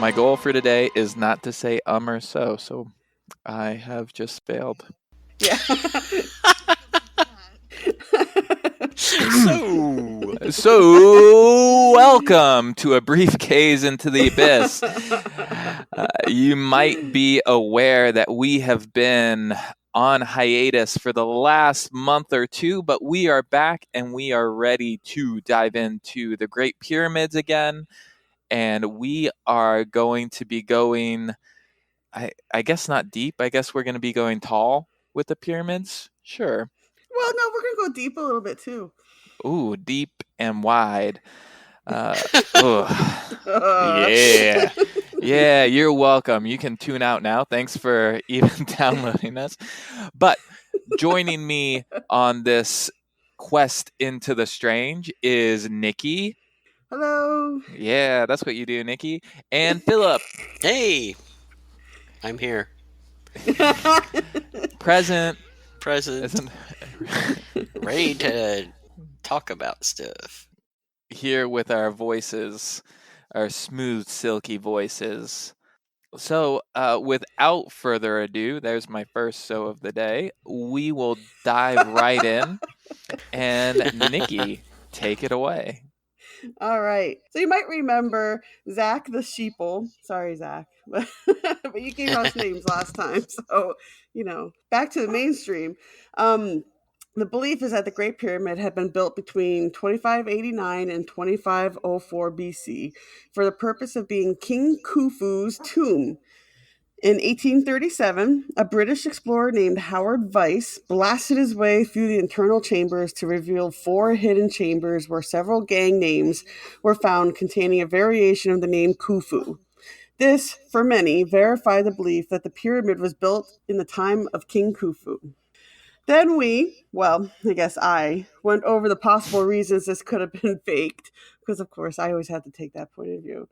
My goal for today is not to say or so I have just failed. Yeah. So, welcome to a brief gaze into the abyss. You might be aware that we have been on hiatus for the last month or two, but we are back and we are ready to dive into the Great Pyramids again. And we are going to be going, I guess not deep. I guess we're going to be going tall with the pyramids. Sure. Well, no, we're gonna go deep a little bit too. Ooh, deep and wide. Yeah. Yeah, you're welcome. You can tune out now. Thanks for even downloading us. But joining me on this quest into the strange is Nikki. Hello. Yeah, that's what you do, Nikki. And Philip. Hey, I'm here. Present. Present. Ready to talk about stuff. Here with our voices, our smooth, silky voices. So, without further ado, there's my first so of the day. We will dive right in. And Nikki, take it away. All right. So you might remember Zach the Sheeple. Sorry, Zach, but you gave us names last time, so back to the mainstream. The belief is that the Great Pyramid had been built between 2589 and 2504 BC for the purpose of being King Khufu's tomb. In 1837, a British explorer named Howard Vyse blasted his way through the internal chambers to reveal 4 hidden chambers where several gang names were found containing a variation of the name Khufu. This, for many, verified the belief that the pyramid was built in the time of King Khufu. Then I went over the possible reasons this could have been faked, because of course I always had to take that point of view.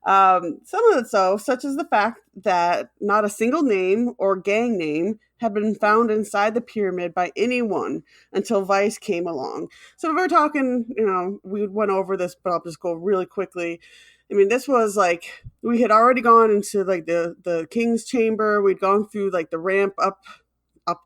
Some of it such as the fact that not a single name or gang name had been found inside the pyramid by anyone until Vice came along. So if we're talking, we went over this, but I'll just go really quickly. I mean, this was like, we had already gone into like the king's chamber. We'd gone through like the ramp up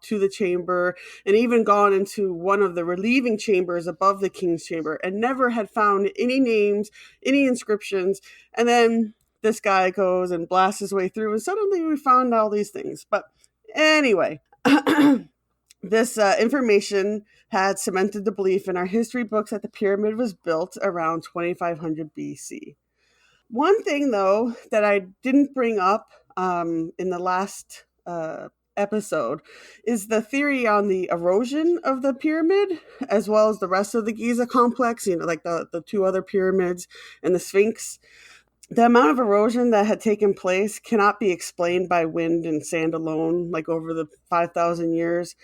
to the chamber, and even gone into one of the relieving chambers above the king's chamber, and never had found any names, any inscriptions. And then this guy goes and blasts his way through, and suddenly we found all these things. But anyway, this information had cemented the belief in our history books that the pyramid was built around 2500 BC. One thing, though, that I didn't bring up in the last episode is the theory on the erosion of the pyramid, as well as the rest of the Giza complex, like the 2 other pyramids and the Sphinx. The amount of erosion that had taken place cannot be explained by wind and sand alone, like over the 5,000 years.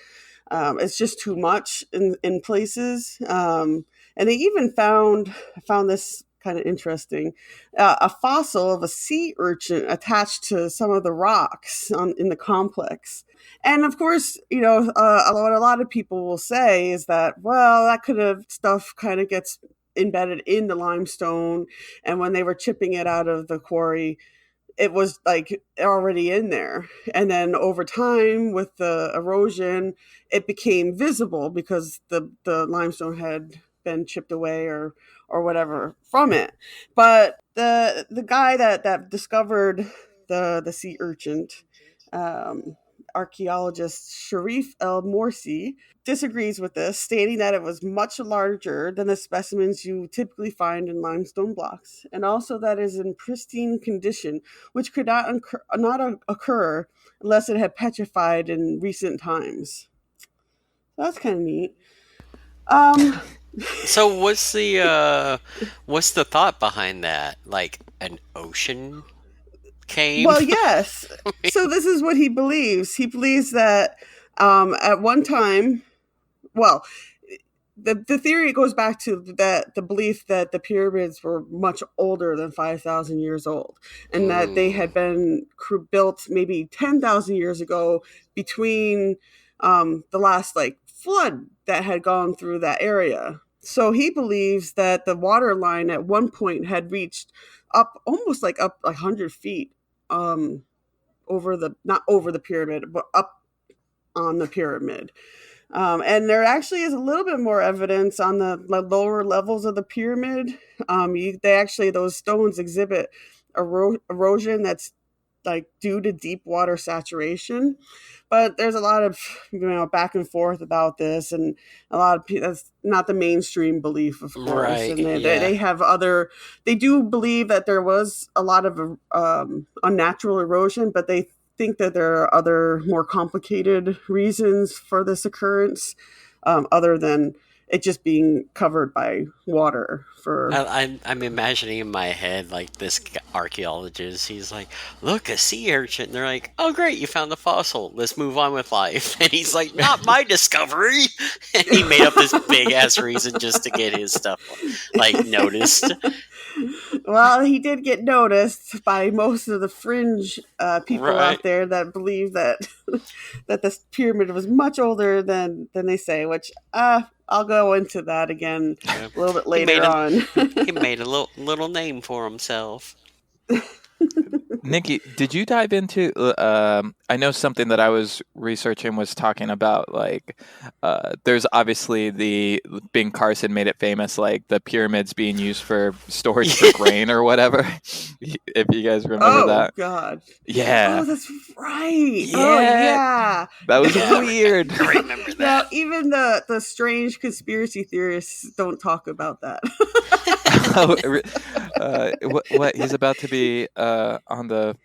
It's just too much in places. And they even found this kind of interesting, a fossil of a sea urchin attached to some of the rocks in the complex. And of course, what a lot of people will say is that, well, that could have stuff kind of gets embedded in the limestone, and when they were chipping it out of the quarry, it was like already in there. And then over time, with the erosion, it became visible because the limestone had been chipped away or whatever from it. But the guy that discovered the sea urchin, archaeologist Sharif El Morsi, disagrees with this, stating that it was much larger than the specimens you typically find in limestone blocks, and also that it is in pristine condition, which could not occur unless it had petrified in recent times. That's kind of neat. So what's the thought behind that? Like an ocean came? Well, yes. So this is what he believes. He believes that at one time, well, the theory goes back to the belief that the pyramids were much older than 5,000 years old, and that they had been built maybe 10,000 years ago between the last like flood that had gone through that area. So he believes that the water line at one point had reached up almost like up 100 feet, um, over the not over the pyramid, but up on the pyramid. And there actually is a little bit more evidence on the lower levels of the pyramid. Those stones exhibit erosion that's like due to deep water saturation. But there's a lot of back and forth about this, and a lot of that's not the mainstream belief, of course. Right. And Yeah. they have other. They do believe that there was a lot of unnatural erosion, but they think that there are other more complicated reasons for this occurrence, other than it just being covered by water for. I'm imagining in my head like this archaeologist. He's like, "Look, a sea urchin." And they're like, "Oh, great, you found the fossil. Let's move on with life." And he's like, "Not my discovery." And he made up this big ass reason just to get his stuff like noticed. Well, he did get noticed by most of the fringe people Right. out there that believe that that this pyramid was much older than they say. Which I'll go into that again Yeah. a little bit He later made a on. he made a little name for himself. Nikki, did you dive into? I know something that I was researching was talking about like, there's obviously the Ben Carson made it famous, like the pyramids being used for storage for grain or whatever. If you guys remember Oh that, God! yeah, Oh, that's right. Oh yeah, yeah. that was Yeah, weird. I remember Now, that. even the strange conspiracy theorists don't talk about that. What he's about to be on the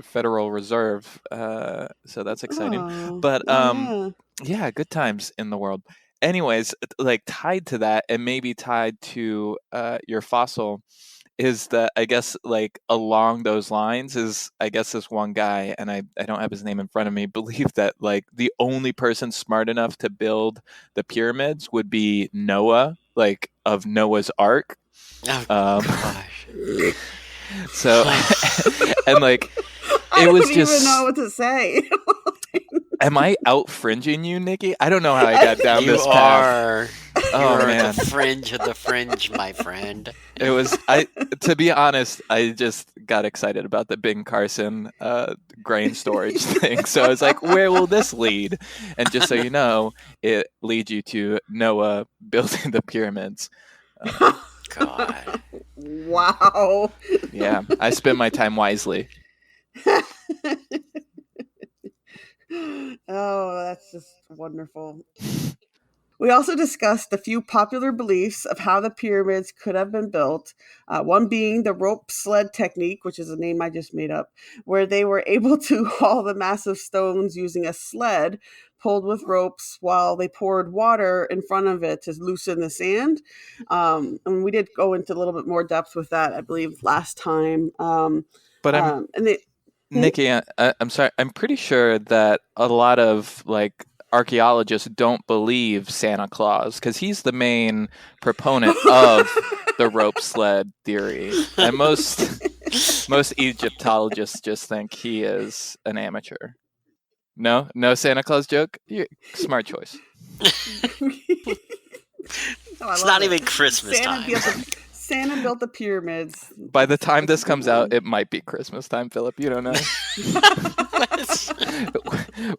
Federal Reserve, so that's exciting. Oh, But oh yeah. yeah, good times in the world. Anyways, like tied to that, and maybe tied to your fossil, is that I guess like along those lines is I guess this one guy, and I don't have his name in front of me, believed that like the only person smart enough to build the pyramids would be Noah, like of Noah's Ark. Oh Um, gosh. so and like I it was don't even know just. what to say. Am I out fringing you, Nikki? I don't know how I I got down You this path. are Oh you're man, the fringe of the fringe, my friend. it was I. To be honest, I just got excited about the Ben Carson grain storage thing. So I was like, where will this lead? And just so you know, it leads you to Noah building the pyramids. God. Wow. Yeah, I spend my time wisely. Oh, that's just wonderful. We also discussed a few popular beliefs of how the pyramids could have been built, one being the rope sled technique, which is a name I just made up, where they were able to haul the massive stones using a sled pulled with ropes while they poured water in front of it to loosen the sand. And we did go into a little bit more depth with that, I believe, last time. But And they, hmm? Nikki, I'm sorry. I'm pretty sure that a lot of like archaeologists don't believe Santa Claus because he's the main proponent of the rope sled theory, and most Egyptologists just think he is an amateur. No Santa Claus joke. Smart choice. Oh, I It's love not it. even Christmas time. Santa built the pyramids. By the time It's this comes out, it might be Christmas time, Philip. You don't know.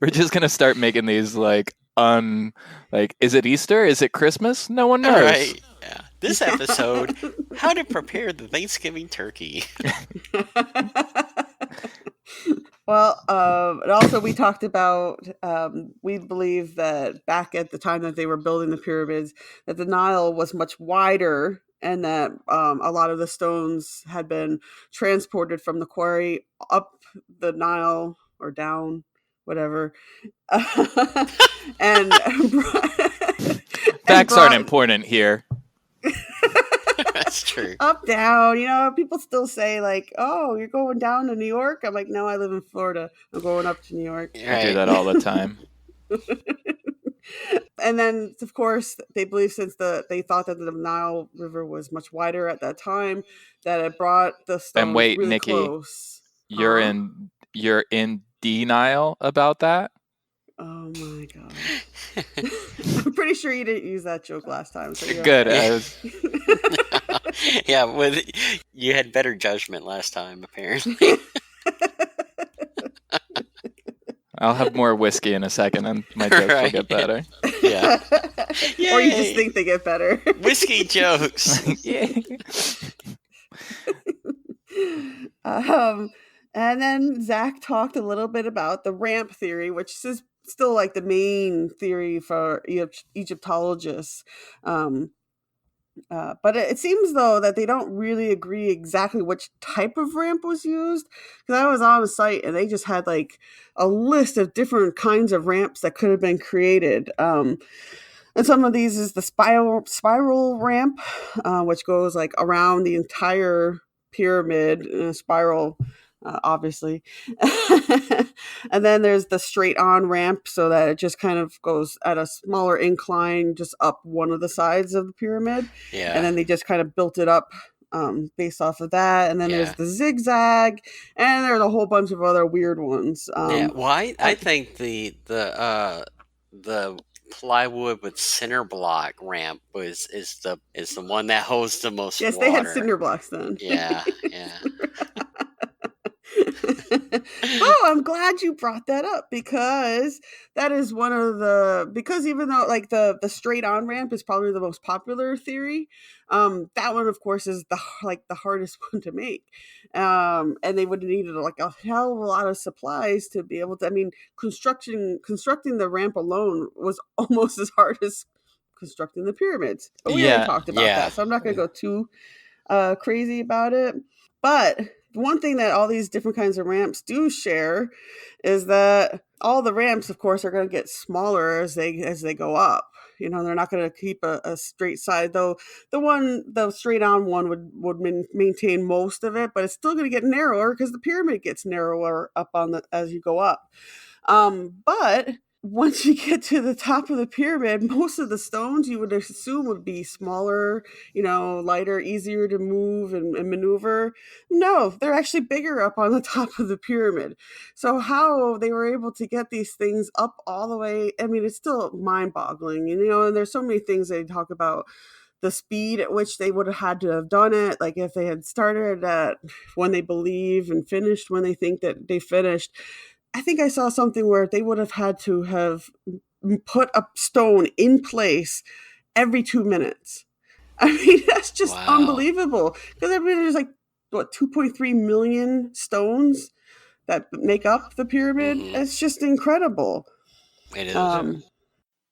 We're just gonna start making these like is it Easter? Is it Christmas? No one knows. Right. Yeah. This episode, how to prepare the Thanksgiving turkey. Well, and also we talked about we believe that back at the time that they were building the pyramids, that the Nile was much wider, and that a lot of the stones had been transported from the quarry up the Nile or down, whatever, and and Facts aren't brought important here. That's true. up down. People still say like, "Oh, you're going down to New York." I'm like, "No, I live in Florida. I'm going up to New York." I do Right. that all the time. And then, of course, they believe since they thought that the Nile River was much wider at that time, that it brought the And stones wait, really Nikki, close. you're Huh? in denial about that? Oh my gosh. I'm pretty sure you didn't use that joke last time, so you're Good. okay. I was. Yeah, you had better judgment last time, apparently. I'll have more whiskey in a second, and my jokes will Right. get better. Yeah. Or you just Yay. think they get better. Whiskey jokes. Yeah. um, and then Zach talked a little bit about the ramp theory, which is still like the main theory for Egyptologists. But it seems though that they don't really agree exactly which type of ramp was used. Because I was on the site and they just had like a list of different kinds of ramps that could have been created. And some of these is the spiral ramp, which goes like around the entire pyramid in a spiral, obviously. And then there's the straight on ramp, so that it just kind of goes at a smaller incline, just up one of the sides of the pyramid. Yeah. And then they just kind of built it up based off of that. And then there's the zigzag, and there's a whole bunch of other weird ones. Yeah. Well, I think the plywood with cinder block ramp is the one that holds the most Yes, water. they had cinder blocks then. Yeah, yeah. Oh, I'm glad you brought that up, because that is one of the, because even though like the straight on ramp is probably the most popular theory, that one of course is the hardest one to make. And they would have needed like a hell of a lot of supplies to be able to, I mean, constructing the ramp alone was almost as hard as constructing the pyramids. But we already talked about that, so I'm not going to go too crazy about it. But one thing that all these different kinds of ramps do share is that all the ramps, of course, are going to get smaller as they go up. You know, they're not going to keep a straight side, though. The straight on one would maintain most of it, but it's still going to get narrower because the pyramid gets narrower up as you go up. But once you get to the top of the pyramid, most of the stones you would assume would be smaller, lighter, easier to move and maneuver. No, they're actually bigger up on the top of the pyramid. So how they were able to get these things up all the way, I mean, it's still mind-boggling, and there's so many things they talk about. The speed at which they would have had to have done it, like if they had started at when they believe and finished when they think that they finished. I think I saw something where they would have had to have put a stone in place every 2 minutes. I mean, that's just unbelievable. Because there's like, 2.3 million stones that make up the pyramid. Mm-hmm. It's just incredible. It is.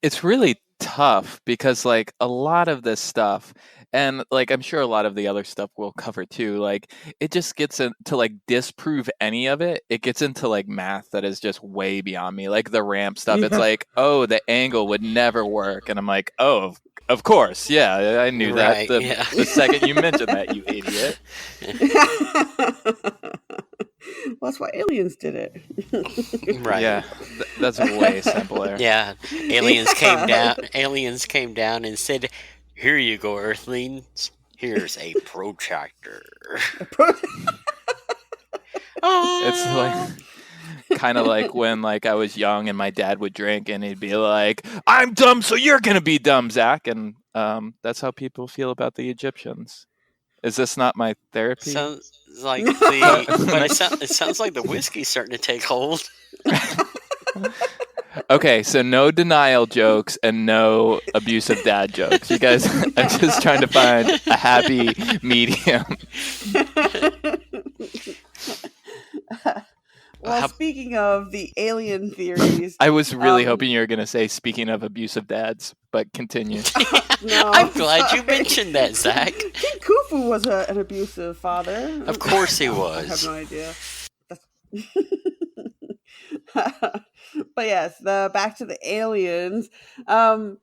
It's really tough because like a lot of this stuff, and like I'm sure a lot of the other stuff we'll cover too, like it just gets into like disprove any of it. It gets into like math that is just way beyond me. Like the ramp stuff, It's like, oh, the angle would never work, and I'm like, oh, of course, yeah, I knew that the second you mentioned that, you idiot. Well, that's why aliens did it. Right. Yeah, that's way simpler. Yeah, aliens came down and said, "Here you go, Earthlings. Here's a protractor." It's like kind of like when like I was young and my dad would drink and he'd be like, "I'm dumb, so you're gonna be dumb, Zach," and that's how people feel about the Egyptians. Is this not my therapy? Sounds like it sounds like the whiskey's starting to take hold. Okay, so no denial jokes and no abusive dad jokes. You guys, I'm just trying to find a happy medium. Well, speaking of the alien theories, I was really hoping you were going to say speaking of abusive dads, but continue. No, I'm glad you mentioned that, Zach. King Khufu was an abusive father. Of course he was. I have no idea. But yes, back to the aliens. I'm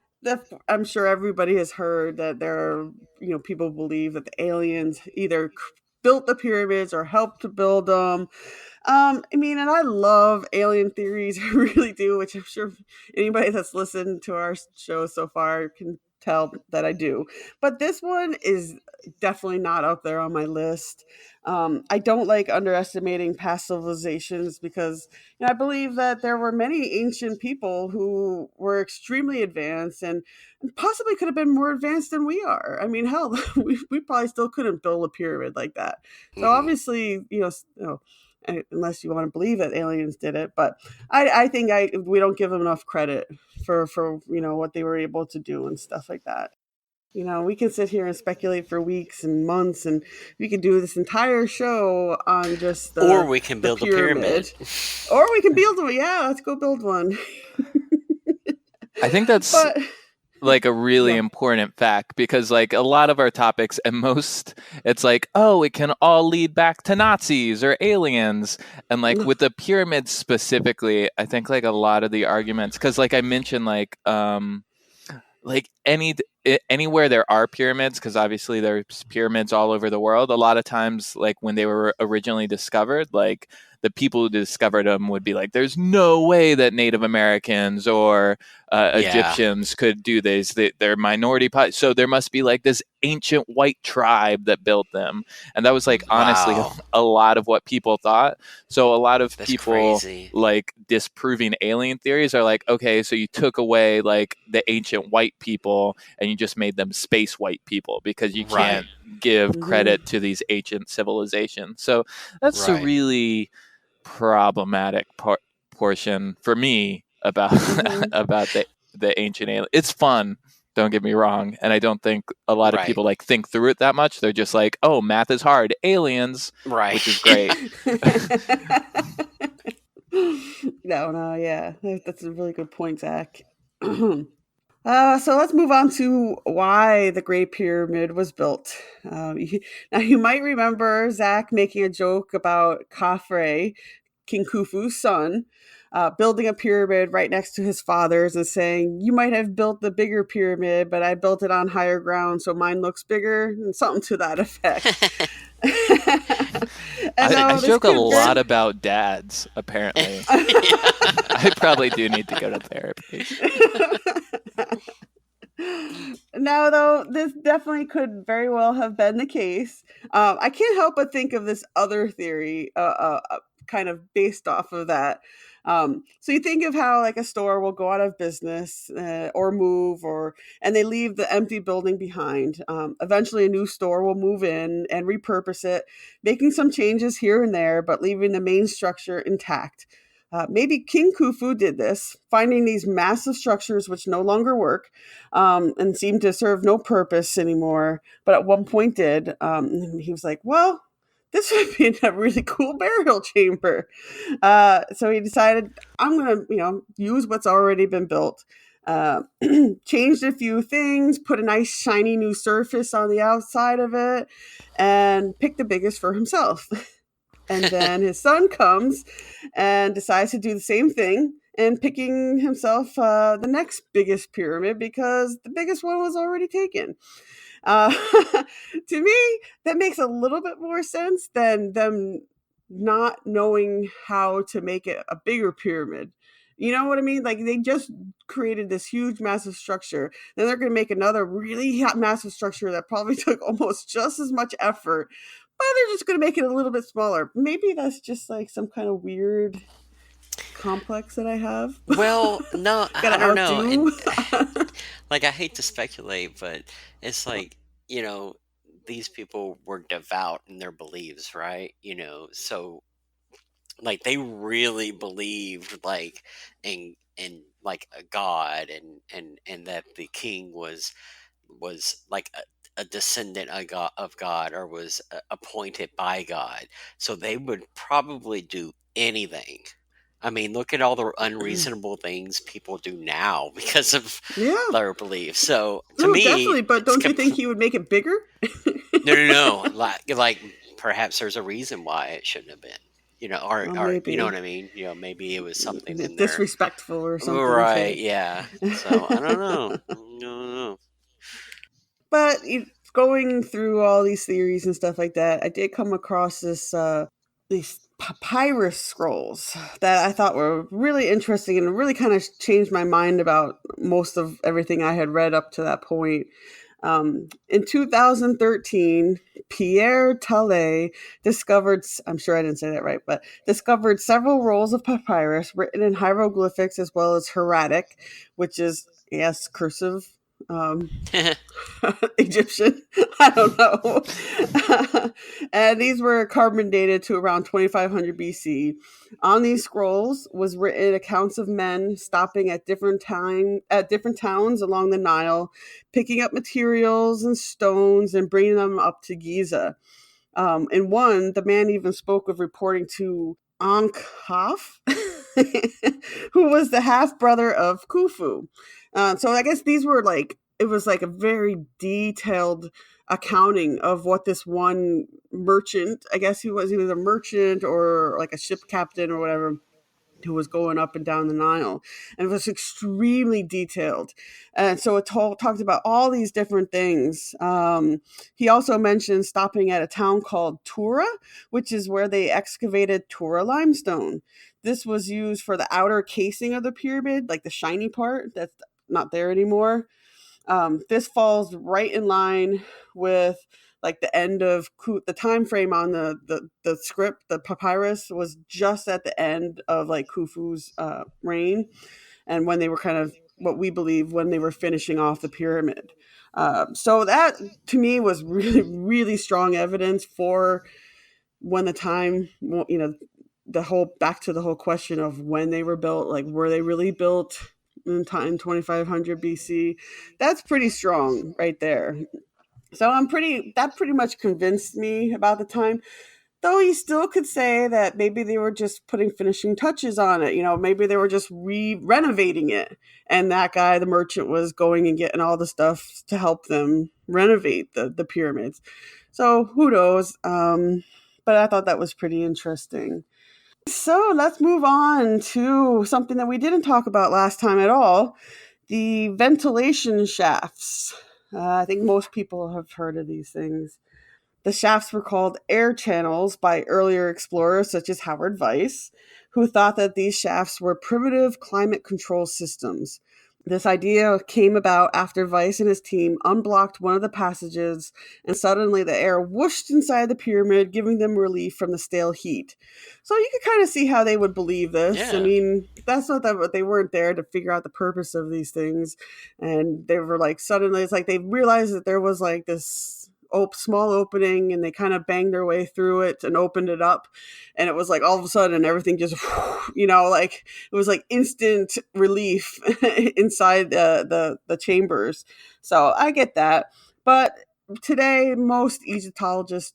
sure everybody has heard that there are, people believe that the aliens either built the pyramids or helped to build them. I mean, and I love alien theories, I really do, which I'm sure anybody that's listened to our show so far can tell that I do. But this one is definitely not up there on my list. I don't like underestimating past civilizations because I believe that there were many ancient people who were extremely advanced and possibly could have been more advanced than we are. I mean, hell, we probably still couldn't build a pyramid like that. So Hmm. obviously, unless you want to believe that aliens did it, but I think we don't give them enough credit for what they were able to do and stuff like that. We can sit here and speculate for weeks and months, and we could do this entire show on just Or the we can the build a pyramid. pyramid, or we can build one. Yeah, let's go build one. I think that's But like a really yeah, important fact because like a lot of our topics and most it's like, oh, it can all lead back to Nazis or aliens. And like with the pyramids specifically, I think like a lot of the arguments, because like I mentioned, like anywhere there are pyramids, because obviously there's pyramids all over the world, a lot of times like when they were originally discovered, like the people who discovered them would be like, there's no way that Native Americans or Yeah. Egyptians could do this. They're minority so there must be like this ancient white tribe that built them. And that was like honestly Wow. a lot of what people thought. So a lot of That's people crazy. like disproving alien theories are like, okay, so you took away like the ancient white people and you just made them space white people because you Right. can't give mhm, credit to these ancient civilizations. So that's a Right. really problematic portion for me about mhm, about the ancient alien. It's fun, don't get me wrong, and I don't think a lot of Right. people like think through it that much. They're just like, oh, math is hard, aliens, Right. which is great. no, yeah, that's a really good point, Zach. So let's move on to why the Great Pyramid was built. Now, you might remember Zach making a joke about Khafre, King Khufu's son, building a pyramid right next to his father's and saying, "You might have built the bigger pyramid, but I built it on higher ground, so mine looks bigger," and something to that effect. And I now this joke a could very lot about dads, apparently. Yeah. I probably do need to go to therapy. Now, though, this definitely could very well have been the case. I can't help but think of this other theory, kind of based off of that. So you think of how like a store will go out of business or move, and they leave the empty building behind. Eventually, a new store will move in and repurpose it, making some changes here and there, but leaving the main structure intact. Maybe King Khufu did this, finding these massive structures which no longer work and seemed to serve no purpose anymore. But at one point did. He was like, "Well, this would be a really cool burial chamber." So he decided, "I'm going to, use what's already been built." Uh, Changed a few things, put a nice shiny new surface on the outside of it, and picked the biggest for himself. And then his son comes and decides to do the same thing and picking himself the next biggest pyramid because the biggest one was already taken. Uh, to me, that makes a little bit more sense than them not knowing how to make it a bigger pyramid. You know what I mean? Like they just created this huge, massive structure. Then they're going to make another really massive structure that probably took almost just as much effort, but they're just going to make it a little bit smaller. Maybe that's just like some kind of weird complex that I have. Well, no, Got I to don't know. And outdo. like I hate to speculate, but it's like, these people were devout in their beliefs, right? So like they really believed like in like a god, and that the king was like a descendant of God, or was appointed by God. So they would probably do anything. I mean, look at all the unreasonable things people do now because of Yeah. their beliefs. So to No, me, definitely. But it's don't you think he would make it bigger? no, no, no. Like perhaps there's a reason why it shouldn't have been. Well, Or you know what maybe I mean. Maybe it was something in there. disrespectful or something Right? to. Yeah. So I don't know. I don't know. But going through all these theories and stuff like that, I did come across this papyrus scrolls that I thought were really interesting and really kind of changed my mind about most of everything I had read up to that point. In 2013, Pierre Tallet discovered, I'm sure I didn't say that right, but discovered several rolls of papyrus written in hieroglyphics as well as hieratic, which is, yes, cursive. Egyptian. I don't know. And these were carbon dated to around 2500 BC. On these scrolls was written accounts of men stopping at different towns along the Nile, picking up materials and stones and bringing them up to Giza. In one, the man even spoke of reporting to Ankh-Haf, who was the half brother of Khufu. So I guess these were like, it was like a very detailed accounting of what this one merchant, I guess he was either a merchant or like a ship captain or whatever, who was going up and down the Nile. And it was extremely detailed. And so it talked about all these different things. He also mentioned stopping at a town called Tura, which is where they excavated Tura limestone. This was used for the outer casing of the pyramid, like the shiny part that's not there anymore. This falls right in line with like the end of the time frame on the script. The papyrus was just at the end of like Khufu's reign, and when they were kind of what we believe when they were finishing off the pyramid. So that to me was really really strong evidence for when the time, you know, the whole back to the whole question of when they were built, like were they really built in time 2500 BC? That's pretty strong right there. So that pretty much convinced me about the time. Though you still could say that maybe they were just putting finishing touches on it. You know, maybe they were just renovating it. And that guy, the merchant, was going and getting all the stuff to help them renovate the pyramids. So who knows? But I thought that was pretty interesting. So let's move on to something that we didn't talk about last time at all, the ventilation shafts. I think most people have heard of these things. The shafts were called air channels by earlier explorers such as Howard Weiss, who thought that these shafts were primitive climate control systems. This idea came about after Weiss and his team unblocked one of the passages, and suddenly the air whooshed inside the pyramid, giving them relief from the stale heat. So you could kind of see how they would believe this. Yeah. I mean, that's not that they weren't there to figure out the purpose of these things, and they were like suddenly it's like they realized that there was like this small opening, and they kind of banged their way through it and opened it up, and it was like all of a sudden everything just, you know, like it was like instant relief inside the chambers. So I get that, but today most Egyptologists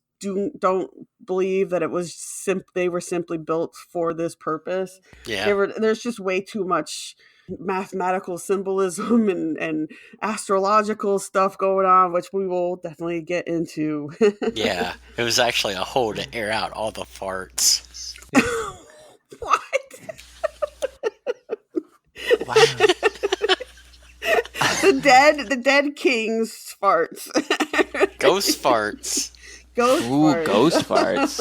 don't believe that it was they were simply built for this purpose. Yeah. There's just way too much mathematical symbolism and astrological stuff going on, which we will definitely get into. Yeah. It was actually a hole to air out all the farts. What? Wow. The dead king's farts. Ghost farts. Ghost Ooh, farts. ghost farts.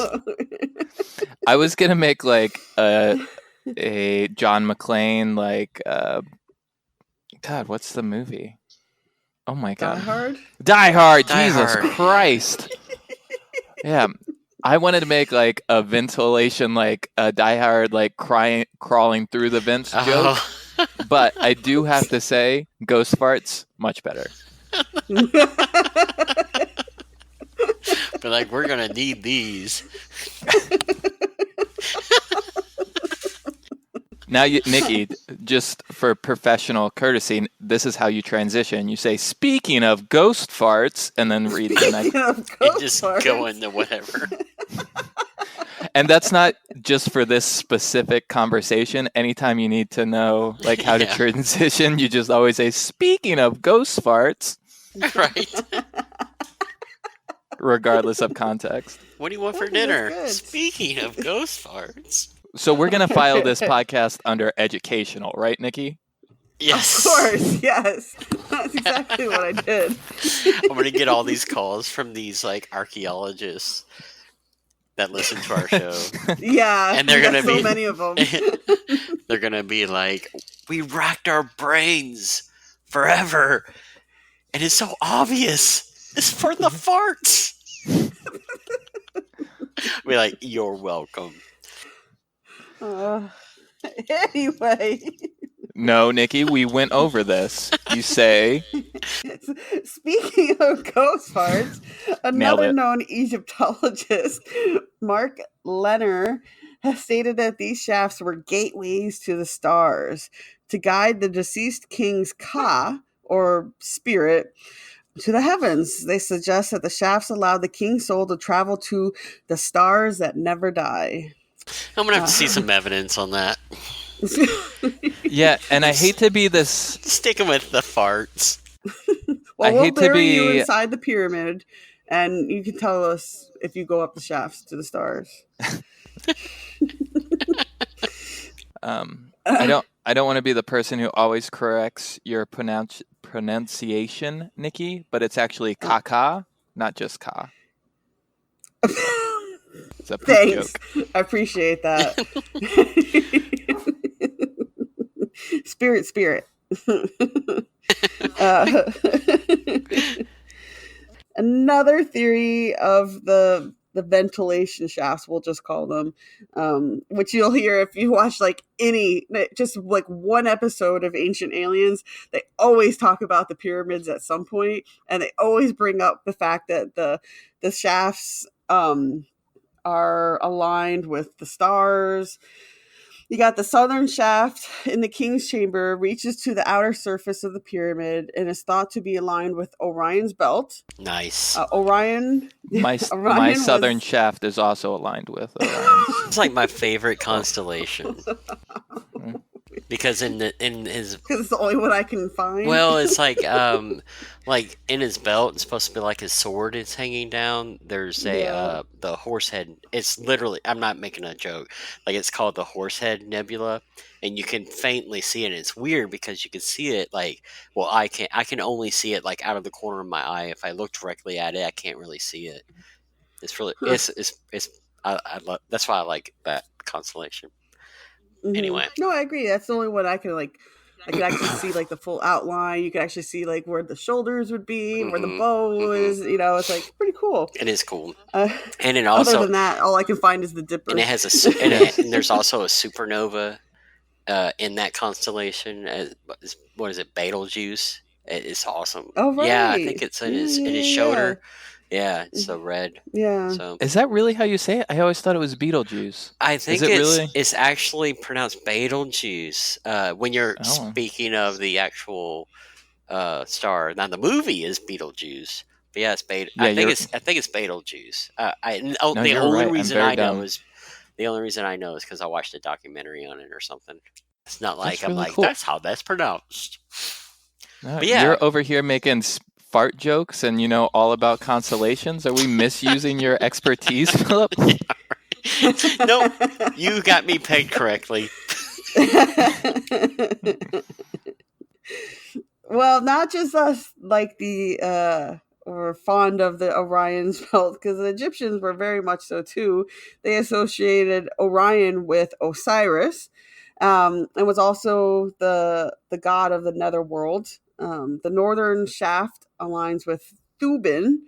I was gonna make like a John McClane, like God, what's the movie? Oh my God, Die Hard. Die Hard. Die Jesus Hard. Christ. Yeah, I wanted to make like a ventilation, like a Die Hard, like crawling through the vents joke. Oh. But I do have to say, ghost farts much better. But like, we're gonna need these. Now, Nikki, just for professional courtesy, this is how you transition. You say, "Speaking of ghost farts," and then read the next. And just go into whatever. And that's not just for this specific conversation. Anytime you need to know like how to transition, you just always say, "Speaking of ghost farts," Right. regardless of context. What do you want for That's dinner? good. Speaking of ghost farts. So we're going to file this podcast under educational, right, Nikki? Yes. Of course, yes. That's exactly what I did. I'm gonna get all these calls from these like archaeologists. that listen to our show. Yeah, And they're gonna so be many of them. they're gonna be like, we racked our brains forever, and it's so obvious. It's for the farts. Be like, you're welcome. Anyway, No, Nikki, we went over this. You say speaking of ghost farts, Nailed another it. known Egyptologist, Mark Lenner, has stated that these shafts were gateways to the stars to guide the deceased king's Ka, or spirit, to the heavens. They suggest that the shafts allowed the king's soul to travel to the stars that never die. I'm gonna have to see some evidence on that. Yeah, and I hate to be this. Sticking with the farts. Well, I we'll hate to bury you be- inside the pyramid, and you can tell us if you go up the shafts to the stars. I don't want to be the person who always corrects your pronunciation, Nikki, but it's actually kaka, not just ka. It's a poop Thanks. joke. I appreciate that. Spirit. Another theory of the ventilation shafts, we'll just call them, which you'll hear if you watch like just like one episode of Ancient Aliens. They always talk about the pyramids at some point, and they always bring up the fact that the shafts are aligned with the stars. You got the southern shaft in the king's chamber reaches to the outer surface of the pyramid and is thought to be aligned with Orion's belt. Nice. Orion My southern shaft is also aligned with Orion's. It's like my favorite constellation. Because in his, because it's the only one I can find. Well, it's like in his belt, it's supposed to be like his sword is hanging down. There's the horse head. It's literally, I'm not making a joke. Like, it's called the Horsehead Nebula, and you can faintly see it. And it's weird because you can see it like, well, I can only see it like out of the corner of my eye. If I look directly at it, I can't really see it. It's really I love. That's why I like that constellation. Mm-hmm. Anyway, no, I agree. That's the only one I can like. I could actually see like the full outline. You could actually see like where the shoulders would be, where the bow is. You know, it's like pretty cool. It is cool. And it also, other than that, all I can find is the Dipper. And it has and there's also a supernova in that constellation. What is it? Betelgeuse. It's awesome. Oh right. Yeah, I think it's in his shoulder. Yeah, it's so red. Yeah. So is that really how you say it? I always thought it was Beetlejuice. I think it's actually pronounced Betelgeuse when you're speaking of the actual star. Now the movie is Beetlejuice, but yeah, it's I think it's Betelgeuse. The only reason I know is because I watched a documentary on it or something. It's not like I'm like, cool. That's how that's pronounced. No, but yeah, you're over here making fart jokes and you know all about constellations. Are we misusing your expertise, Philip? No, you got me pegged correctly. Well, not just us, like were fond of the Orion's belt, because the Egyptians were very much so too. They associated Orion with Osiris, and was also the god of the netherworld. The northern shaft aligns with Thuban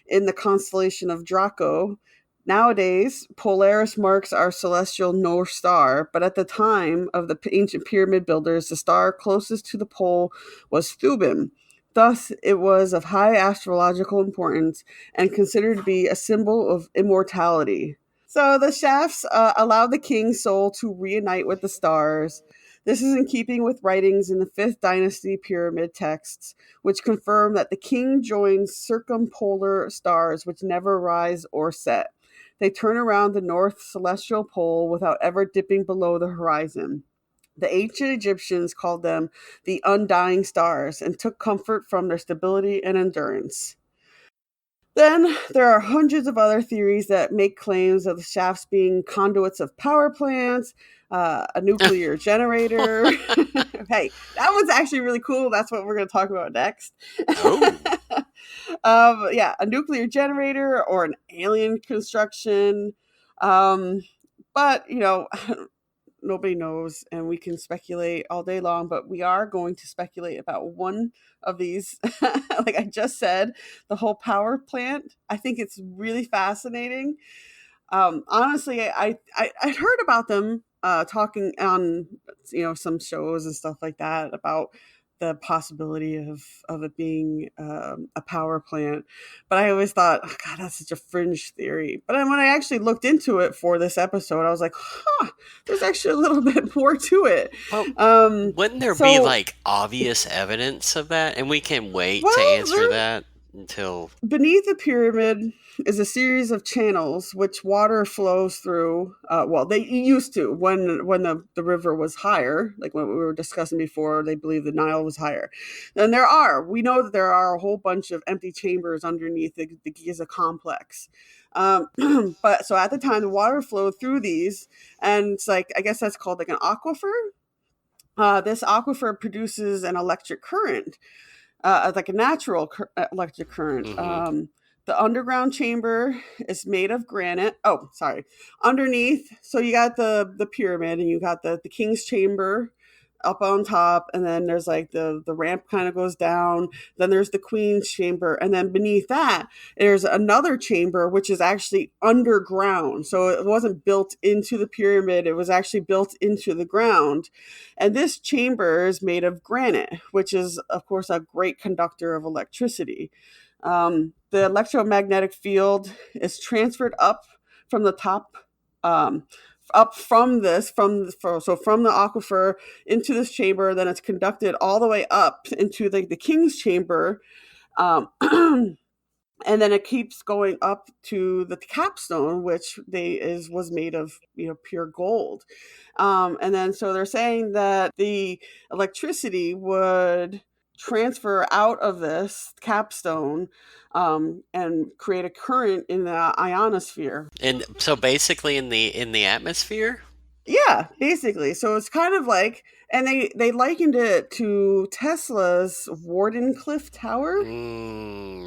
in the constellation of Draco. Nowadays, Polaris marks our celestial North Star, but at the time of the ancient pyramid builders, the star closest to the pole was Thuban. Thus, it was of high astrological importance and considered to be a symbol of immortality. So the shafts allowed the king's soul to reunite with the stars. This is in keeping with writings in the 5th dynasty pyramid texts, which confirm that the king joins circumpolar stars which never rise or set. They turn around the north celestial pole without ever dipping below the horizon. The ancient Egyptians called them the undying stars and took comfort from their stability and endurance. Then there are hundreds of other theories that make claims of the shafts being conduits of power plants, a nuclear generator. Hey, that one's actually really cool. That's what we're going to talk about next. Oh. A nuclear generator or an alien construction. But nobody knows, and we can speculate all day long, but we are going to speculate about one of these. Like I just said, the whole power plant. I think it's really fascinating. Honestly, I'd heard about them talking on some shows and stuff like that about the possibility of it being a power plant, but I always thought, oh, God, that's such a fringe theory. But then when I actually looked into it for this episode, I was like, huh, there's actually a little bit more to it. Well, wouldn't there be So, like obvious evidence of that? And we can wait to well, answer that until. beneath the pyramid is a series of channels which water flows through. Well, they used to when the river was higher, like what we were discussing before. They believe the Nile was higher. And we know that there are a whole bunch of empty chambers underneath the Giza complex. But so at the time, the water flowed through these, and it's like, I guess that's called like an aquifer. This aquifer produces an electric current, like a natural electric current. Mhm. The underground chamber is made of granite. Oh, sorry. Underneath, so you got the pyramid, and you got the king's chamber up on top, and then there's like the ramp kind of goes down. Then there's the queen's chamber, and then beneath that there's another chamber which is actually underground. So it wasn't built into the pyramid; it was actually built into the ground. And this chamber is made of granite, which is, of course, a great conductor of electricity. The electromagnetic field is transferred up from the top, up from from the aquifer into this chamber. Then it's conducted all the way up into the king's chamber. Um, and then it keeps going up to the capstone, which was made of pure gold. And then so they're saying that the electricity would transfer out of this capstone, and create a current in the ionosphere. And so basically in the atmosphere? Yeah, basically. So it's kind of like, and they likened it to Tesla's Wardenclyffe Tower.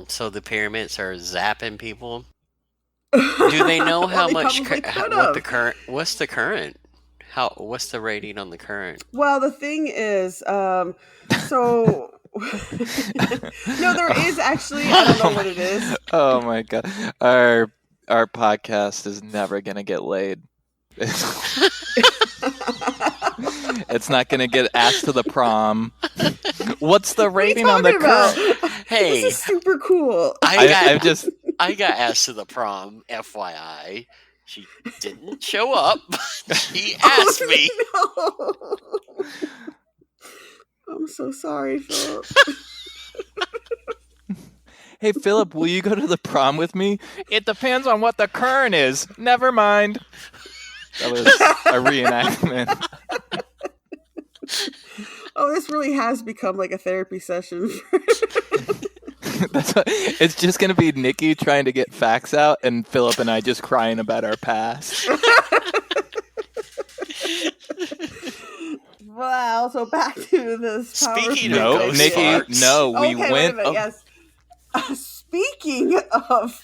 So the pyramids are zapping people. Do they know Well, how they much probably could what the have. current what's the current? What's the rating on the current? Well, the thing is, so no, there is actually. I don't know what it is. Oh my God, our podcast is never gonna get laid. It's not gonna get asked to the prom. What's the rating on the talking about? current? Hey, This is super cool. I just got asked to the prom, FYI. She didn't show up. She Oh, asked me. no. I'm so sorry, Philip. Hey Philip, will you go to the prom with me? It depends on what the current is. Never mind. That was a reenactment. Oh, this really has become like a therapy session. It's just going to be Nikki trying to get facts out and Philip and I just crying about our past. Wow, so back to this power. Speaking No, of ghost Nikki, farts. no, we Okay, wait a went. minute, yes. Speaking of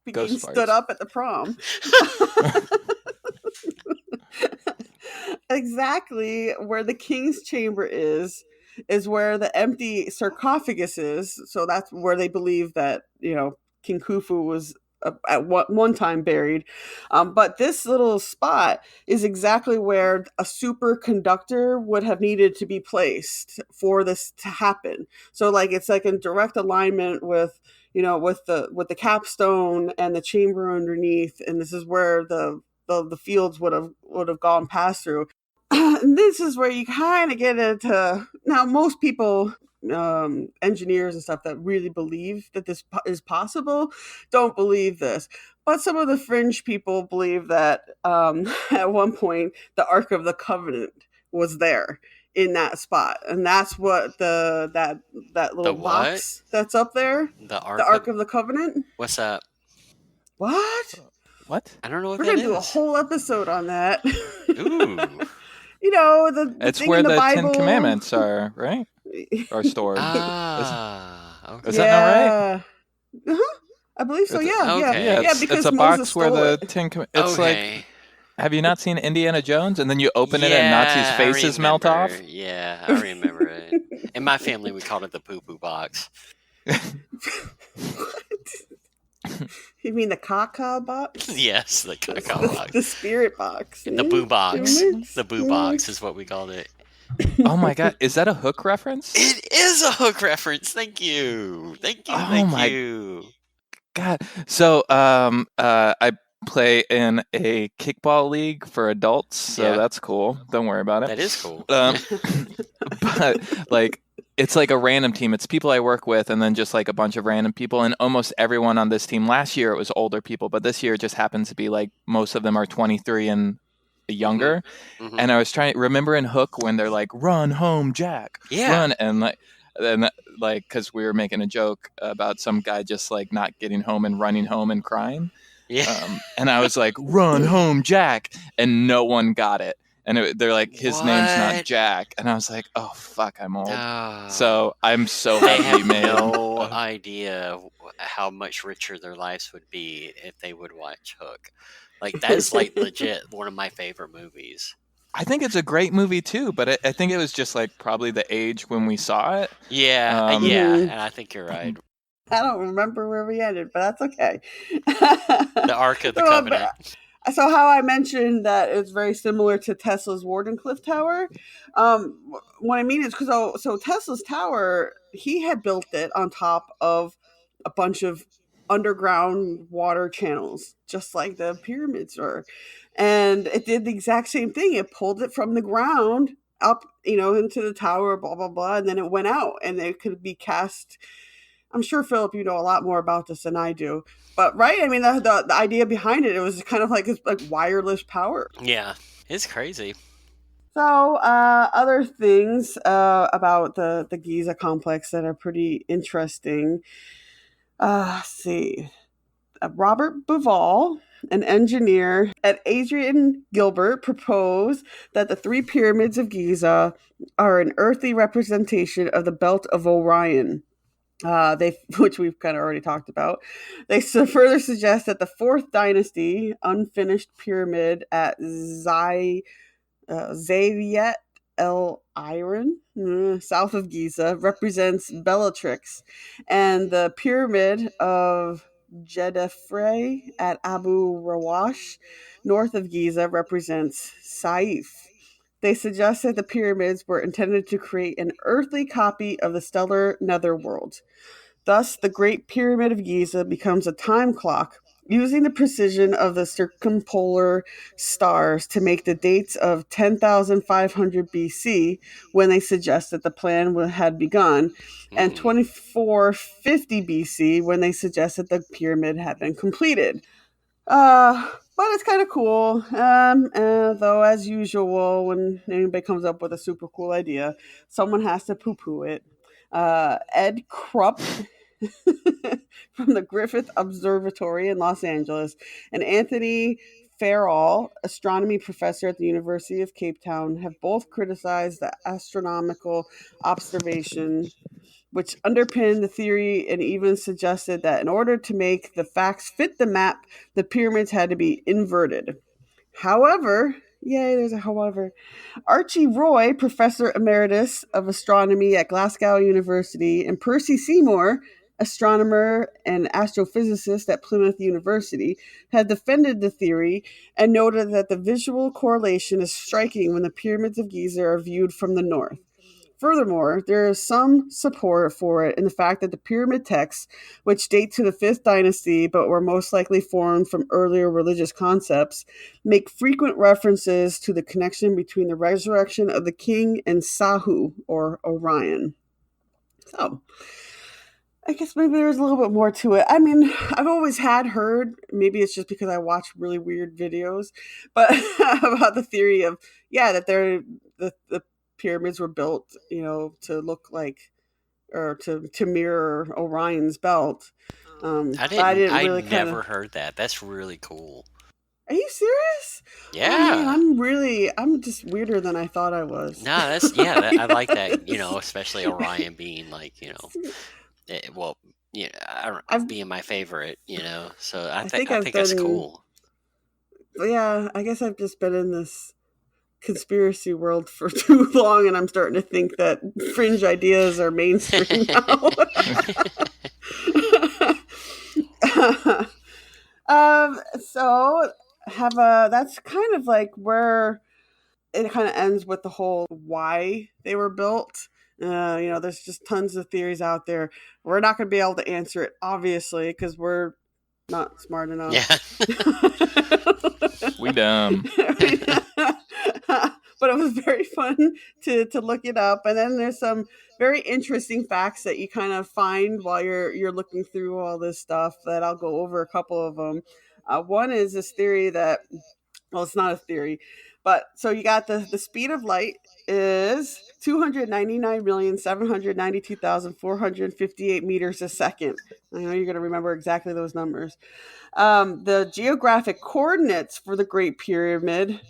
being Ghost stood farts. up at the prom. Exactly where the king's chamber is where the empty sarcophagus is. So that's where they believe that King Khufu was at one time buried. But this little spot is exactly where a superconductor would have needed to be placed for this to happen. So like it's like in direct alignment with with the capstone and the chamber underneath, and this is where the fields would have gone past through. And this is where you kind of get into, now most people, engineers and stuff that really believe that this is possible, don't believe this. But some of the fringe people believe that at one point the Ark of the Covenant was there in that spot, and that's what that little The what? box that's up there, The the Ark of the Covenant. What's that? What? What? I don't know what We're that gonna do a is. whole episode on that. Ooh. The It's thing where in the the Bible. Ten Commandments are, right? Are stored. Ah. Okay. Is that not right? Uh-huh. I believe so. It's a- Yeah, yeah, Okay. Yeah, yeah. it's Because a Moses box where stole the it. it's like, Okay. have you not seen Indiana Jones? And then you open it and Nazis' Yeah, I faces melt remember. off. Yeah, I remember it. In my family, we called it the poo poo box. You mean the caca box? Yes, the caca box. The spirit box. The boo box. It works. The boo It box works. is what we called it. Oh my god, is that a Hook reference? It is a Hook reference. Thank you. Thank you. Oh Thank my you. god. So I play in a kickball league for adults, so Yeah. that's cool. Don't worry about it. That is cool. But like, it's like a random team. It's people I work with, and then just like a bunch of random people. And almost everyone on this team, last year it was older people, but this year it just happens to be like most of them are 23 and younger. Mhm. And I was trying to remember in Hook when they're like, "Run home, Jack, Yeah. run!" And like, because we were making a joke about some guy just like not getting home and running home and crying. Yeah. And I was like, "Run home, Jack," and no one got it. And they're like, "His name's not What? Jack," and I was like, "Oh fuck, I'm old." No. So I'm so They happy you have made no idea how much richer their lives would be if they would watch Hook. Like, that is like legit one of my favorite movies. I think it's a great movie too, but I think it was just like probably the age when we saw it. Yeah, Yeah, and I think you're right. I don't remember where we ended, but that's okay. The Ark of the Covenant. So how I mentioned that it's very similar to Tesla's Wardenclyffe Tower. What I mean is because so Tesla's tower, he had built it on top of a bunch of underground water channels, just like the pyramids are, and it did the exact same thing. It pulled it from the ground up, into the tower, blah blah blah, and then it went out, and it could be cast. I'm sure, Philip, you know a lot more about this than I do. But right, I mean, the idea behind it was kind of like it's like wireless power. Yeah, it's crazy. So other things about the Giza complex that are pretty interesting. Let's see. Robert Bivol, an engineer at Adrian Gilbert, proposed that the three pyramids of Giza are an earthly representation of the belt of Orion. Which we've kind of already talked about. They further suggest that the fourth dynasty, unfinished pyramid at Zawiat El Iron, south of Giza, represents Bellatrix, and the pyramid of Jedefre at Abu Rawash, north of Giza, represents Saif. They suggest that the pyramids were intended to create an earthly copy of the stellar netherworld. Thus, the Great Pyramid of Giza becomes a time clock, using the precision of the circumpolar stars to make the dates of 10,500 BC, when they suggest that the plan had begun, and 2450 BC, when they suggest that the pyramid had been completed. But it's kind of cool. Though, as usual, when anybody comes up with a super cool idea, someone has to poo poo it. Ed Krupp from the Griffith Observatory in Los Angeles and Anthony Farrell, astronomy professor at the University of Cape Town, have both criticized the astronomical observation which underpinned the theory and even suggested that in order to make the facts fit the map, the pyramids had to be inverted. However, yay, there's a however, Archie Roy, professor emeritus of astronomy at Glasgow University, and Percy Seymour, astronomer and astrophysicist at Plymouth University, have defended the theory and noted that the visual correlation is striking when the pyramids of Giza are viewed from the north. Furthermore, there is some support for it in the fact that the pyramid texts, which date to the 5th dynasty but were most likely formed from earlier religious concepts, make frequent references to the connection between the resurrection of the king and Sahu, or Orion. So, I guess maybe there's a little bit more to it. I mean, I've always heard, maybe it's just because I watch really weird videos, but about the theory of, that the pyramids were built, to look like, or to mirror Orion's belt. I never heard that. That's really cool. Are you serious? Yeah. Oh, man, I'm just weirder than I thought I was. No, I like that, especially Orion being like, I don't I've- being my favorite, So I think I I've think it's been- cool. Yeah, I guess I've just been in this conspiracy world for too long, and I'm starting to think that fringe ideas are mainstream now. So that's kind of like where it kind of ends with the whole why they were built. There's just tons of theories out there. We're not going to be able to answer it, obviously, because we're not smart enough. Yeah. We dumb. But it was very fun to look it up. And then there's some very interesting facts that you kind of find while you're looking through all this stuff that I'll go over a couple of them. One is this theory that, well, it's not a theory, but so you got the speed of light is 299,792,458 meters a second. I know you're going to remember exactly those numbers. The geographic coordinates for the Great Pyramid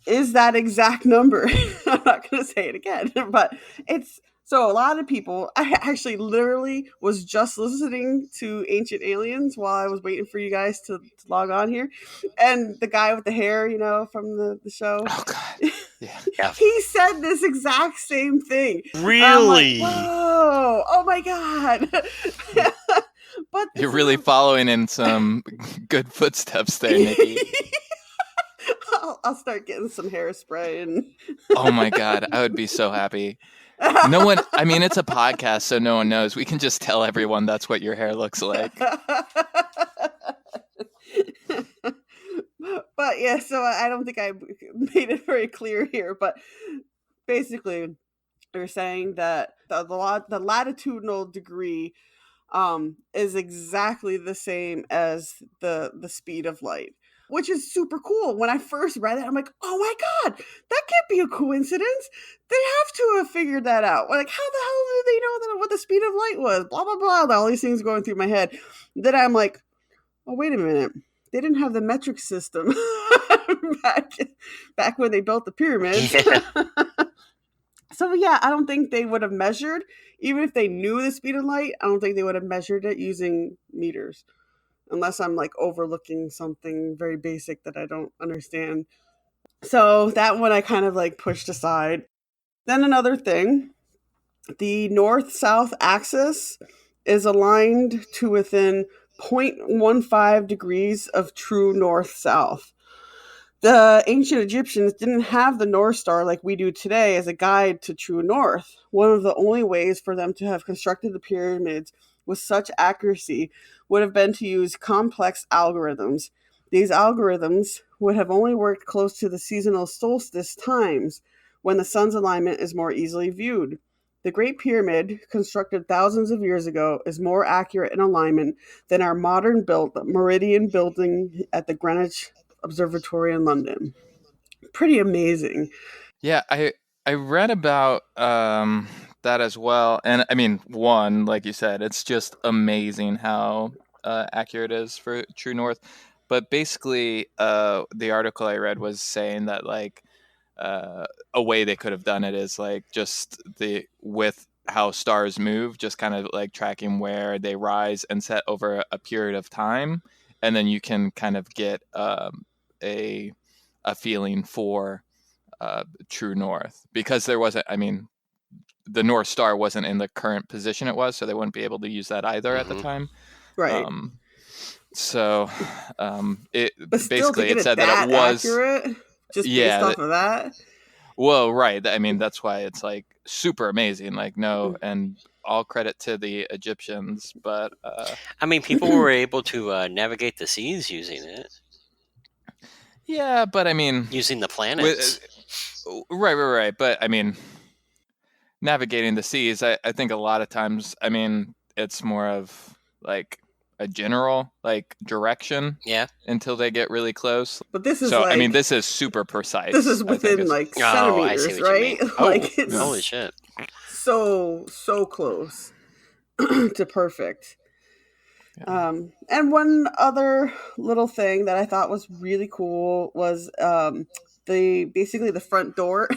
is that exact number. I'm not going to say it again, but it's so a lot of people. I actually literally was just listening to Ancient Aliens while I was waiting for you guys to log on here, and the guy with the hair, from the show. Oh God. Yeah. He said this exact same thing. Really? Like, whoa! Oh my God! But You're really following in some good footsteps there, Nikki. I'll start getting some hairspray and. Oh my God, I would be so happy. No one, I mean, it's a podcast, so no one knows. We can just tell everyone that's what your hair looks like. But yeah, so I don't think I made it very clear here, but basically they're saying that the latitudinal degree is exactly the same as the speed of light, which is super cool. When I first read it, I'm like, oh my God, that can't be a coincidence. They have to have figured that out. Like, how the hell do they know what the speed of light was? Blah, blah, blah. All these things going through my head. Then I'm like, oh, wait a minute. They didn't have the metric system back when they built the pyramids. Yeah. So yeah, I don't think they would have measured, even if they knew the speed of light, I don't think they would have measured it using meters. Unless I'm like overlooking something very basic that I don't understand. So that one I kind of like pushed aside. Then another thing, the north-south axis is aligned to within 0.15 degrees of true north-south. The ancient Egyptians didn't have the North Star like we do today as a guide to true north. One of the only ways for them to have constructed the pyramids with such accuracy would have been to use complex algorithms. These algorithms would have only worked close to the seasonal solstice times, when the sun's alignment is more easily viewed. The Great Pyramid, constructed thousands of years ago, is more accurate in alignment than our modern-built Meridian building at the Greenwich Observatory in London. Pretty amazing. Yeah, I read about that as well, and I mean, one, like you said, it's just amazing how accurate it is for true north. But basically, the article I read was saying that like a way they could have done it is like just with how stars move, just kind of like tracking where they rise and set over a period of time, and then you can kind of get a feeling for true north, because there wasn't, I mean, the North Star wasn't in the current position it was, so they wouldn't be able to use that either at the time. Right. So it But still, basically to get it said that it was accurate, just yeah, based off of that. well, right. I mean, that's why it's like super amazing. Like, no, and all credit to the Egyptians, but I mean, people were able to navigate the seas using it, yeah, but I mean, using the planets. right. But I mean, navigating the seas, I think a lot of times, I mean, it's more of like a general like direction Yeah. until they get really close. But this is So like, I mean, this is super precise. this is I think within it's- like Oh, I see centimeters, what you right? mean. Like it's Holy shit. so close to perfect. Yeah. And one other little thing that I thought was really cool was basically the front door,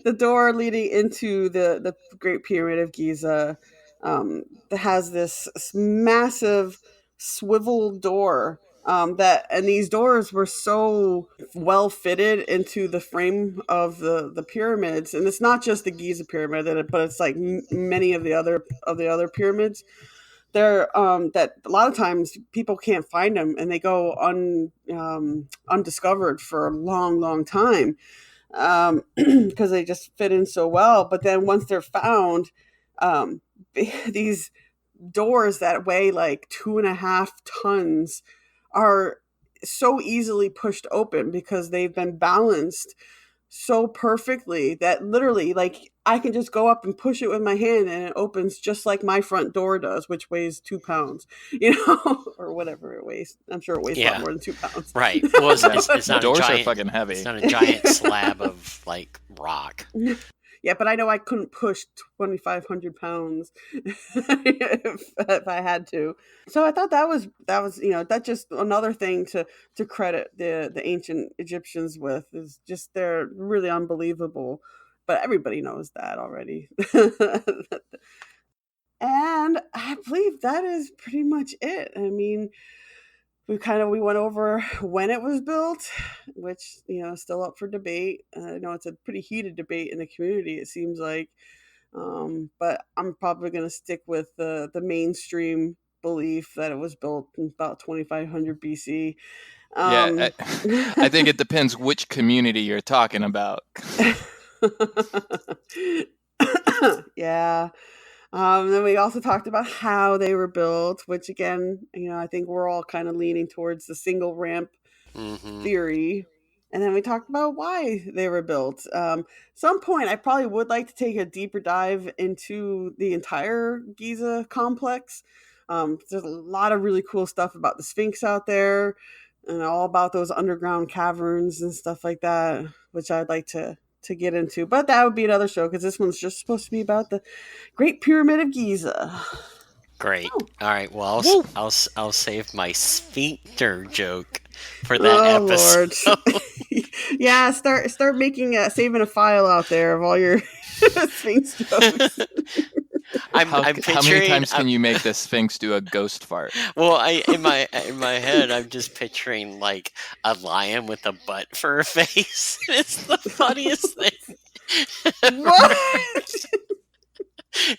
the door leading into the Great Pyramid of Giza. that has this massive swivel door. And these doors were so well fitted into the frame of the pyramids, and it's not just the Giza pyramid, but it's like many of the other pyramids. They're that a lot of times people can't find them, and they go undiscovered for a long time, because they just fit in so well. But then once they're found, um, these doors that weigh like 2.5 tons are so easily pushed open because they've been balanced so perfectly that literally, like, I can just go up and push it with my hand and it opens just like my front door does, which weighs 2 pounds, or whatever it weighs. I'm sure it weighs a lot Yeah. more than 2 pounds. Right. Well, it's not a Doors are giant. fucking heavy. It's not a giant slab of like rock. Yeah, but I know I couldn't push 2,500 pounds if I had to. So I thought that was that's just another thing to credit the ancient Egyptians with, is just they're really unbelievable. But everybody knows that already. And I believe that is pretty much it. I mean, we went over when it was built, which is still up for debate. I know it's a pretty heated debate in the community, it seems like. But I'm probably going to stick with the mainstream belief that it was built in about 2500 BC. Yeah, I think it depends which community you're talking about. Yeah. Then we also talked about how they were built, which again, I think we're all kind of leaning towards the single ramp Mm-hmm. theory. And then we talked about why they were built. Some point, I probably would like to take a deeper dive into the entire Giza complex. There's a lot of really cool stuff about the Sphinx out there, and all about those underground caverns and stuff like that, which I'd like to get into. But that would be another show, because this one's just supposed to be about the Great Pyramid of Giza. Great. Oh. All right. Well, Woo. I'll save my sphincter joke for that episode. Lord. Yeah, start making saving a file out there of all your Sphinx jokes. How many picturing- times can you make the Sphinx do a ghost fart? Well, in my head, I'm just picturing like a lion with a butt for a face. It's the funniest thing. What?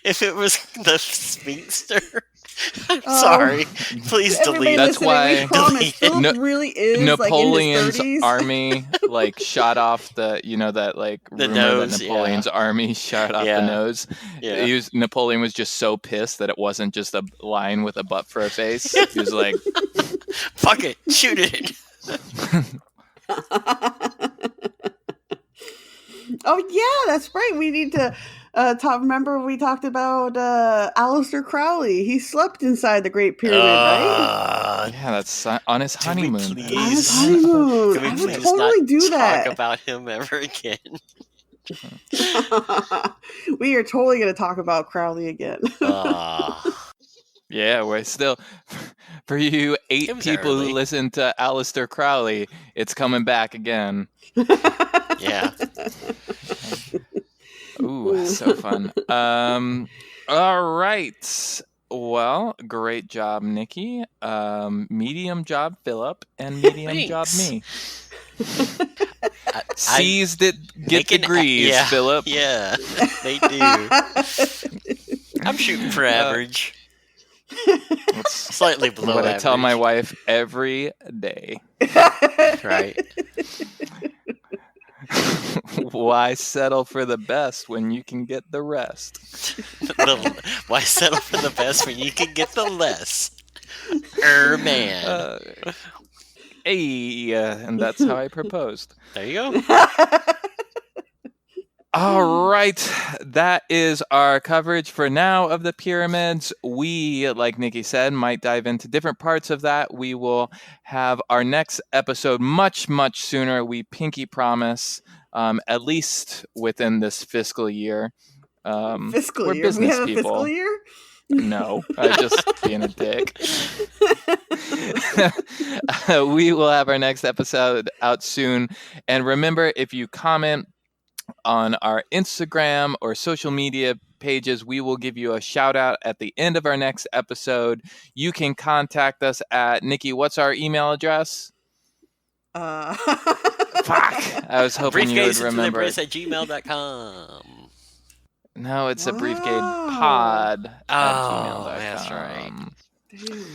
If it was the Sphinxter, I'm sorry. Please delete. That's why we promise Philip No- really is Napoleon's like in his 30s. army like shot off the that like The rumor nose, that Napoleon's army shot off the nose. Yeah. Napoleon was just so pissed that it wasn't just a lion with a butt for a face. He was like, Fuck it, shoot it. Oh yeah, that's right. We need to remember we talked about Aleister Crowley. He slept inside the Great Pyramid, right? yeah, that's on his honeymoon. On his honeymoon. Can we I would please totally not do talk that. about him ever again? We are totally going to talk about Crowley again. Yeah, we're still for you 8 people early. who listen to Aleister Crowley, it's coming back again. Yeah. Ooh, so fun. All right. Well, great job, Nikki. Medium job, Philip, and medium job, me. C's that get degrees, Philip. Yeah, they do. I'm shooting for average. Slightly below what average. I tell my wife every day. Right. Why settle for the best when you can get the rest? Why settle for the best when you can get the less? Man. And that's how I proposed. There you go. All right, that is our coverage for now of the pyramids. We, like Nikki said, might dive into different parts of that. We will have our next episode much, much sooner. We pinky promise, at least within this fiscal year. Fiscal we're year? business We have a people. fiscal year? No, I'm just being a dick. We will have our next episode out soon. And remember, if you comment, on our Instagram or social media pages. We will give you a shout out at the end of our next episode. You can contact us at Nikki. What's our email address? Fuck! I was hoping you would remember it. briefcaseintotheabyss@gmail.com. No, it's a Wow. briefcasepod@gmail.com. That's right. Damn.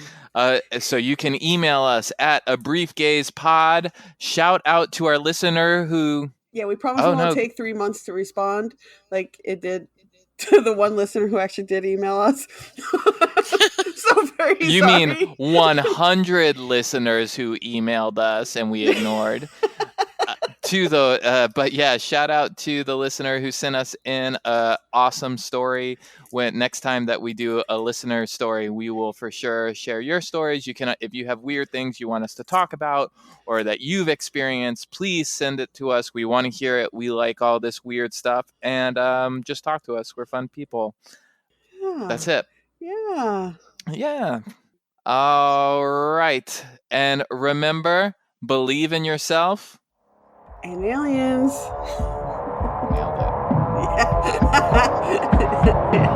So you can email us at abriefgazepod. Shout out to our listener who... Yeah, we promise it won't take 3 months to respond like it did to the one listener who actually did email us. So very You sorry. mean 100 listeners who emailed us and we ignored? But yeah, shout out to the listener who sent us in a awesome story. When next time that we do a listener story, we will for sure share your stories. You can, if you have weird things you want us to talk about or that you've experienced, please send it to us. We want to hear it. We like all this weird stuff, and just talk to us. We're fun people. Yeah. That's it. Yeah. All right, and remember, believe in yourself. And aliens. Nailed it. Yeah.